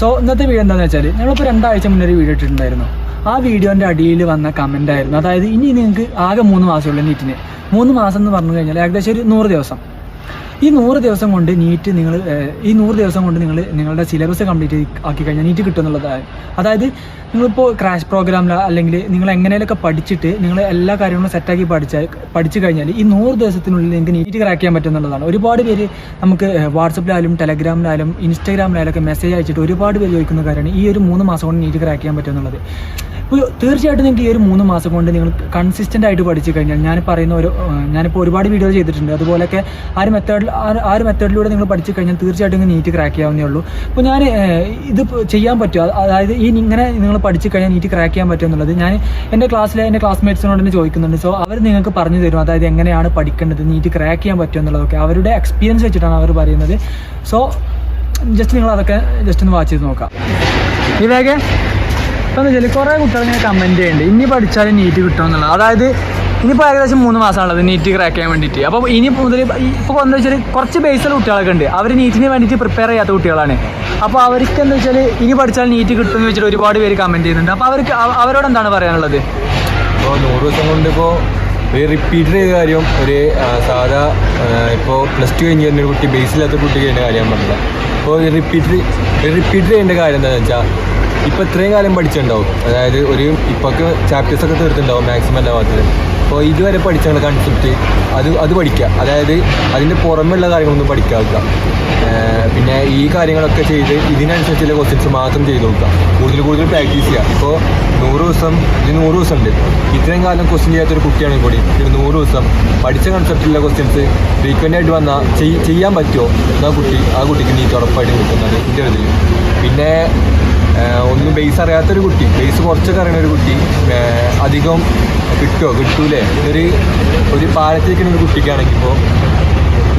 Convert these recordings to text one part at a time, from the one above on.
So ഇന്നത്തെ video എന്താണെന്ന് വെച്ചാൽ ഞങ്ങളിപ്പോൾ 2 ആഴ്ച മുന്നേ ഒരു വീഡിയോ ഇട്ടിട്ടുണ്ടായിരുന്നു. ആ വീഡിയോൻ്റെ അടിയിൽ വന്ന കമൻ്റ് ആയിരുന്നു, അതായത് ഇനി നിങ്ങൾക്ക് ആകെ 3 മാസമുള്ളൂ നീറ്റിന്. 3 മാസം എന്ന് പറഞ്ഞു കഴിഞ്ഞാൽ ഏകദേശം ഒരു 100 ദിവസം. ഈ 100 ദിവസം കൊണ്ട് നീറ്റ് നിങ്ങൾ നിങ്ങളുടെ സിലബസ് കംപ്ലീറ്റ് ആക്കി കഴിഞ്ഞാൽ നീറ്റ് കിട്ടുമെന്നുള്ളതാണ്. അതായത് നിങ്ങളിപ്പോൾ ക്രാഷ് പ്രോഗ്രാമിൽ അല്ലെങ്കിൽ നിങ്ങൾ എങ്ങനെയൊക്കെ പഠിച്ചിട്ട് നിങ്ങൾ എല്ലാ കാര്യങ്ങളും സെറ്റാക്കി പഠിച്ചു കഴിഞ്ഞാൽ ഈ 100 ദിവസത്തിനുള്ളിൽ നിങ്ങൾക്ക് നീറ്റ് ക്രാക്ക് ചെയ്യാൻ പറ്റുമെന്നുള്ളതാണ്. ഒരുപാട് പേര് നമുക്ക് വാട്സപ്പിലായാലും ടെലഗ്രാമിലായാലും ഇൻസ്റ്റാഗ്രാമിലായാലും ഒക്കെ മെസ്സേജ് അയച്ചിട്ട് ഒരുപാട് പേര് ചോദിക്കുന്ന കാര്യമാണ് ഈ ഒരു 3 മാസം കൊണ്ട് നീറ്റ് ക്രാക്ക് ചെയ്യാൻ പറ്റുമെന്നുള്ളത്. ഇപ്പോൾ തീർച്ചയായിട്ടും നിങ്ങൾക്ക് ഈ ഒരു 3 മാസം കൊണ്ട് നിങ്ങൾ കൺസിസ്റ്റൻ്റ് ആയിട്ട് പഠിച്ചു കഴിഞ്ഞാൽ ഞാനിപ്പോൾ ഒരുപാട് വീഡിയോ ചെയ്തിട്ടുണ്ട്. അതുപോലെയൊക്കെ ആ ഒരു മെത്തേഡിലൂടെ നിങ്ങൾ പഠിച്ചു കഴിഞ്ഞാൽ തീർച്ചയായിട്ടും നിങ്ങൾക്ക് നീറ്റ് ക്രാക്ക് ചെയ്യാവുന്നേ ഉള്ളൂ. അപ്പോൾ ഞാൻ ഇത് ചെയ്യാൻ പറ്റുമോ, അതായത് ഇങ്ങനെ നിങ്ങൾ പഠിച്ചു കഴിഞ്ഞാൽ നീറ്റ് ക്രാക്ക് ചെയ്യാൻ പറ്റും എന്നുള്ളത് ഞാൻ എൻ്റെ ക്ലാസ്മേറ്റ്സിനോട് തന്നെ ചോദിക്കുന്നുണ്ട്. സോ അവർ നിങ്ങൾക്ക് പറഞ്ഞു തരും, അതായത് എങ്ങനെയാണ് പഠിക്കേണ്ടത്, നീറ്റ് ക്രാക്ക് ചെയ്യാൻ പറ്റുമോ എന്നുള്ളതൊക്കെ അവരുടെ എക്സ്പീരിയൻസ് വെച്ചിട്ടാണ് അവർ പറയുന്നത്. സോ ജസ്റ്റ് നിങ്ങൾ അതൊക്കെ ജസ്റ്റ് ഒന്ന് വാച്ച് ചെയ്ത് നോക്കാം. വിവേകേ, ഇപ്പം എന്താ വെച്ചാൽ കുറേ കുട്ടികൾ ഇങ്ങനെ കമൻറ്റ് ചെയ്യുന്നുണ്ട് ഇനി പഠിച്ചാലും നീറ്റ് കിട്ടുമെന്നുള്ളത്. അതായത് ഇനിയിപ്പോൾ ഏകദേശം 3 മാസമാണുള്ളത് നീറ്റ് ക്രാക്ക് ചെയ്യാൻ വേണ്ടിയിട്ട്. അപ്പോൾ ഇനി മുതൽ ഇപ്പോൾ എന്താ വെച്ചാൽ കുറച്ച് ബേസുള്ള കുട്ടികളൊക്കെ ഉണ്ട്, അവർ നീറ്റിന് വേണ്ടിയിട്ട് പ്രിപ്പയർ ചെയ്യാത്ത കുട്ടികളാണ്. അപ്പോൾ അവർക്ക് എന്താ വെച്ചാൽ ഇനി പഠിച്ചാൽ നീറ്റ് കിട്ടുമെന്ന് വെച്ചിട്ട് ഒരുപാട് പേര് കമൻറ്റ് ചെയ്യുന്നുണ്ട്. അപ്പോൾ അവരോട് എന്താണ് പറയാനുള്ളത്? ഇപ്പോൾ 100 ദിവസം കൊണ്ട് ഇപ്പോൾ ഒരു റിപ്പീറ്റർ ചെയ്ത കാര്യം ഒരു സാധാ ഇപ്പോൾ +2 കഴിഞ്ഞ് വരുന്ന ഒരു കുട്ടി ബേസില്ലാത്ത കുട്ടിക്ക് ചെയ്യേണ്ട കാര്യം പറഞ്ഞില്ല. ഇപ്പോൾ റിപ്പീറ്റർ ചെയ്യേണ്ട കാര്യം എന്താണെന്ന് വെച്ചാൽ ഇപ്പോൾ ഇത്രയും കാലം പഠിച്ചിട്ടുണ്ടാവും, അതായത് ഇപ്പോഴൊക്കെ ചാപ്റ്റേഴ്സൊക്കെ തീർത്തിട്ടുണ്ടാവും മാക്സിമം എല്ലാ ഭാഗത്തും. അപ്പോൾ ഇതുവരെ പഠിച്ച കൺസെപ്റ്റ് അത് പഠിക്കുക, അതായത് അതിൻ്റെ പുറമെയുള്ള കാര്യങ്ങളൊന്നും പഠിക്കാതിരിക്കുക. പിന്നെ ഈ കാര്യങ്ങളൊക്കെ ചെയ്ത് ഇതിനനുസരിച്ചുള്ള ക്വസ്റ്റ്യൻസ് മാത്രം ചെയ്ത് നോക്കുക, കൂടുതൽ പ്രാക്ടീസ് ചെയ്യുക. ഇപ്പോൾ 100 ദിവസം ഉണ്ട്, ഇത്രയും കാലം ക്വസ്റ്റ്യൻ ചെയ്യാത്തൊരു കുട്ടിയാണെങ്കിൽ കൂടി ഒരു 100 ദിവസം പഠിച്ച കൺസെപ്റ്റിലുള്ള ക്വസ്റ്റ്യൻസ് ഫ്രീക്വൻ്റ് ആയിട്ട് വന്നാൽ ചെയ്യാൻ പറ്റുമോ ആ കുട്ടിക്ക് നീറ്റ് ഉറപ്പായിട്ട് കിട്ടുന്നത് എൻ്റെ ഇതിൽ. പിന്നെ ഒന്നും ബേസ് അറിയാത്തൊരു കുട്ടി, ബേസ് കുറച്ചൊക്കെ അറിയുന്ന ഒരു കുട്ടി അധികം കിട്ടൂലേ ഒരു പാലത്തിരിക്കുന്ന ഒരു കുട്ടിക്കാണെങ്കിൽ ഇപ്പോൾ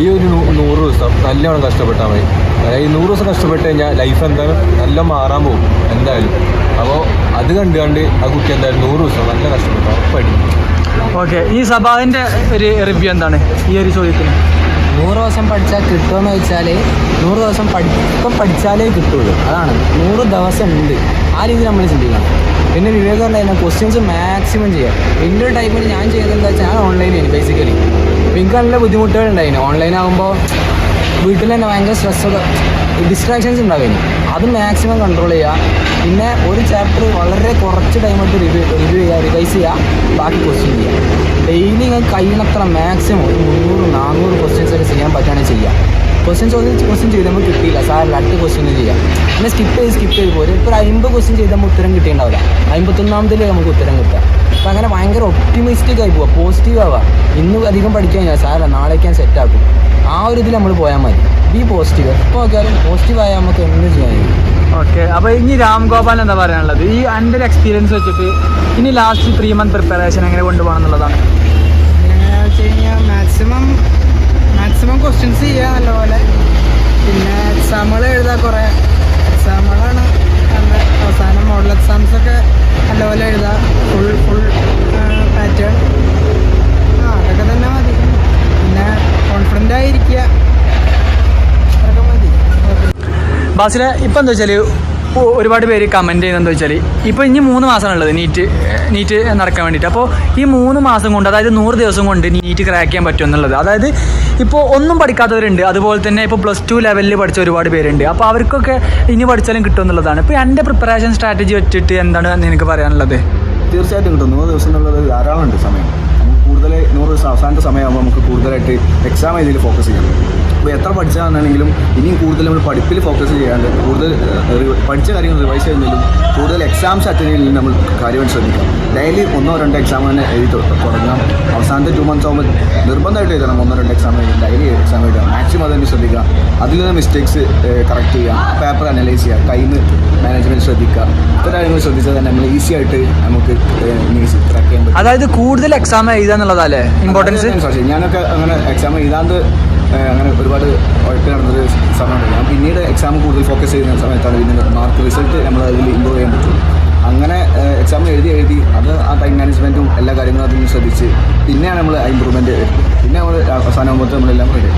ഈ ഒരു 100 ദിവസം നല്ലോണം കഷ്ടപ്പെട്ടാൽ മതി. അതായത് 100 ദിവസം കഷ്ടപ്പെട്ട് കഴിഞ്ഞാൽ ലൈഫ് എന്തായാലും നല്ല മാറാൻ പോകും എന്തായാലും. അപ്പോൾ അത് കണ്ട് ആ കുട്ടി എന്തായാലും 100 ദിവസം നല്ല കഷ്ടപ്പെട്ടാൽ പഠിക്കും. ഓക്കെ, ഈ സഭാവിൻ്റെ ഒരു റിവ്യൂ എന്താണ് ഈ ഒരു ചോദ്യത്തിന്? 100 ദിവസം പഠിച്ചാൽ കിട്ടുമെന്ന് വെച്ചാൽ 100 ദിവസം പഠിച്ചാലേ കിട്ടുള്ളൂ. അതാണ് 100 ദിവസം ഉണ്ട്, ആ രീതിയിൽ നമ്മൾ ചിന്തിക്കണം. പിന്നെ വിവേക് പറഞ്ഞാൽ ക്വസ്റ്റ്യൻസ് മാക്സിമം ചെയ്യാം. എൻ്റെ ഒരു ടൈമിൽ ഞാൻ ചെയ്യുന്നത് എന്താ വെച്ചാൽ ഞാൻ ഓൺലൈനായിരുന്നു ബേസിക്കലി. അപ്പോൾ എനിക്ക് നല്ല ബുദ്ധിമുട്ടുകൾ ഉണ്ടായിരുന്നു. ഓൺലൈനാകുമ്പോൾ വീട്ടിൽ തന്നെ ഭയങ്കര സ്ട്രെസ്സൊക്കെ ഡിസ്ട്രാക്ഷൻസ് ഉണ്ടാവുന്നു, അത് മാക്സിമം കൺട്രോൾ ചെയ്യുക. പിന്നെ ഒരു ചാപ്റ്റർ വളരെ കുറച്ച് ടൈമായിട്ട് റിവ്യൂ ചെയ്യുക, റിവൈസ് ചെയ്യുക, ബാക്കി ക്വസ്റ്റ്യൻ ചെയ്യുക. ഡെയിലി നിങ്ങൾക്ക് കഴിയുന്നത്ര മാക്സിമം 300-400 ക്വസ്റ്റ്യൻസ് ഒക്കെ ചെയ്യാൻ പറ്റുകയാണെങ്കിൽ ചെയ്യുക. ക്വസ്റ്റ്യൻ ചെയ്ത് നമുക്ക് കിട്ടിയില്ല സാറില്ല, അടുത്ത ക്വസ്റ്റ്യൻ ചെയ്യാം. പിന്നെ സ്കിപ്പ് ചെയ്ത് പോരും. ഇപ്പോൾ 50 ക്വസ്റ്റ്യൻ ചെയ്ത് നമുക്ക് ഉത്തരം കിട്ടിയിട്ടുണ്ടാവില്ല, 51ാമതിൽ നമുക്ക് ഉത്തരം കിട്ടുക. അപ്പോൾ അങ്ങനെ ഭയങ്കര ഒപ്റ്റിമിസ്റ്റിക് ആയി പോവുക, പോസിറ്റീവ് ആവുക. ഇന്ന് അധികം പഠിക്കാൻ കഴിഞ്ഞാൽ സാറല്ല നാളേക്ക് ഞാൻ സെറ്റാക്കും, ആ ഒരു ഇതിൽ നമ്മൾ പോയാൽ മതി. ബി പോസിറ്റീവ്, എപ്പോൾ നോക്കിയാലും പോസിറ്റീവ് ആയാൽ നമുക്ക് എന്ത് ചെയ്യാൻ കഴിയും. ഓക്കെ, അപ്പോൾ ഇനി രാംഗോപാൽ എന്താ പറയാനുള്ളത്? ഈ എൻ്റെ ഒരു എക്സ്പീരിയൻസ് വെച്ചിട്ട് ഇനി ലാസ്റ്റ് 3 month പ്രിപ്പറേഷൻ എങ്ങനെ കൊണ്ടുപോകണം എന്നുള്ളതാണ്. എങ്ങനെയാണെന്ന് വെച്ച് കഴിഞ്ഞാൽ മാക്സിമം ക്വസ്റ്റ്യൻസ് ചെയ്യുക നല്ലപോലെ. പിന്നെ എക്സാമുകൾ എഴുതുക, കുറേ എക്സാമുകളാണ് അവസാനം മോഡൽ എക്സാംസൊക്കെ നല്ലപോലെ എഴുതുക, ഫുൾ പാറ്റേൺ. അതൊക്കെ തന്നെ മതി. പിന്നെ കോൺഫിഡൻ്റ് ആയിരിക്കുക, അതൊക്കെ മതി. ബാസിലെ ഇപ്പം എന്താ വെച്ചാൽ ഒരുപാട് പേര് കമൻറ്റ് ചെയ്യുന്നതെന്ന് വെച്ചാൽ ഇപ്പോൾ ഇനി 3 മാസമാണുള്ളത് നീറ്റ് നടക്കാൻ വേണ്ടിയിട്ട്. അപ്പോൾ ഈ 3 മാസം കൊണ്ട്, അതായത് 100 ദിവസം കൊണ്ട് നീറ്റ് ക്രാക്ക് ചെയ്യാൻ പറ്റും എന്നുള്ളത്. അതായത് ഇപ്പോൾ ഒന്നും പഠിക്കാത്തവരുണ്ട്, അതുപോലെ തന്നെ ഇപ്പോൾ +2 ലെവലിൽ പഠിച്ച ഒരുപാട് പേരുണ്ട്. അപ്പോൾ അവർക്കൊക്കെ ഇനി പഠിച്ചാലും കിട്ടും എന്നുള്ളതാണ്. ഇപ്പോൾ എൻ്റെ പ്രിപ്പറേഷൻ സ്ട്രാറ്റജി വെച്ചിട്ട് എന്താണ് നിനക്ക് പറയാനുള്ളത്? തീർച്ചയായിട്ടും കിട്ടും. 100 ദിവസം എന്നുള്ളത് ധാരാളമുണ്ട് സമയം. നമുക്ക് കൂടുതൽ 100 ദിവസം അവസാനത്തെ സമയമാകുമ്പോൾ നമുക്ക് കൂടുതലായിട്ട് എക്സാം ഇതിൽ ഫോക്കസ് ചെയ്യണം. അപ്പോൾ എത്ര പഠിച്ചാണെങ്കിലും ഇനിയും കൂടുതൽ നമ്മൾ പഠിപ്പിൽ ഫോക്കസ് ചെയ്യാണ്ട് കൂടുതൽ പഠിച്ച കാര്യങ്ങൾ റിവൈസ് ചെയ്യുന്നതിലും കൂടുതൽ എക്സാംസ് അറ്റൻഡ് ചെയ്യുന്നതിലും നമ്മൾ കാര്യമായിട്ട് ശ്രദ്ധിക്കാം. ഡെയിലി 1-2 എക്സാം തന്നെ എഴുതി തുടങ്ങാം. അവസാനത്തെ 2 months ആകുമ്പോൾ നിർബന്ധമായിട്ട് എഴുതണം. 1-2 എക്സാം എഴുതി ഡെയിലി എക്സാം എഴുതാം. മാക്സിമം അതിന് ശ്രദ്ധിക്കുക. അതിൽ നിന്ന് മിസ്റ്റേക്സ് കറക്റ്റ് ചെയ്യുക, പേപ്പർ അനലൈസ് ചെയ്യുക, ടൈം മാനേജ്മെൻറ്റ് ശ്രദ്ധിക്കുക. ഇത്ര കാര്യങ്ങൾ ശ്രദ്ധിച്ചാൽ തന്നെ നമ്മൾ ഈസി ആയിട്ട് നമുക്ക് ക്രാക്ക് ചെയ്യാൻ പറ്റും. അതായത് കൂടുതൽ എക്സാം എഴുതുക എന്നുള്ളതല്ലേ ഇമ്പോർട്ടൻസ്? ഞാനൊക്കെ അങ്ങനെ എക്സാം എഴുതാണ്ട് അങ്ങനെ ഒരുപാട് ഉഴപ്പ് നടന്നൊരു സമയമുണ്ട്. ഞാൻ പിന്നീട് എക്സാം കൂടുതൽ ഫോക്കസ് ചെയ്യുന്ന സമയത്താണ് പിന്നെ മാർക്ക് റിസൾട്ട് നമ്മൾ അതിൽ ഇമ്പ്രൂവ് ചെയ്യാൻ പറ്റും. അങ്ങനെ എക്സാം എഴുതി അത് ആ ടൈം മാനേജ്മെൻറ്റും എല്ലാ കാര്യങ്ങളും അതിൽ ശ്രദ്ധിച്ച് പിന്നെയാണ് നമ്മൾ ഇമ്പ്രൂവ്മെൻറ്റ്, പിന്നെ നമ്മൾ അവസാനമാകുമ്പോൾ നമ്മളെല്ലാം റെഡി.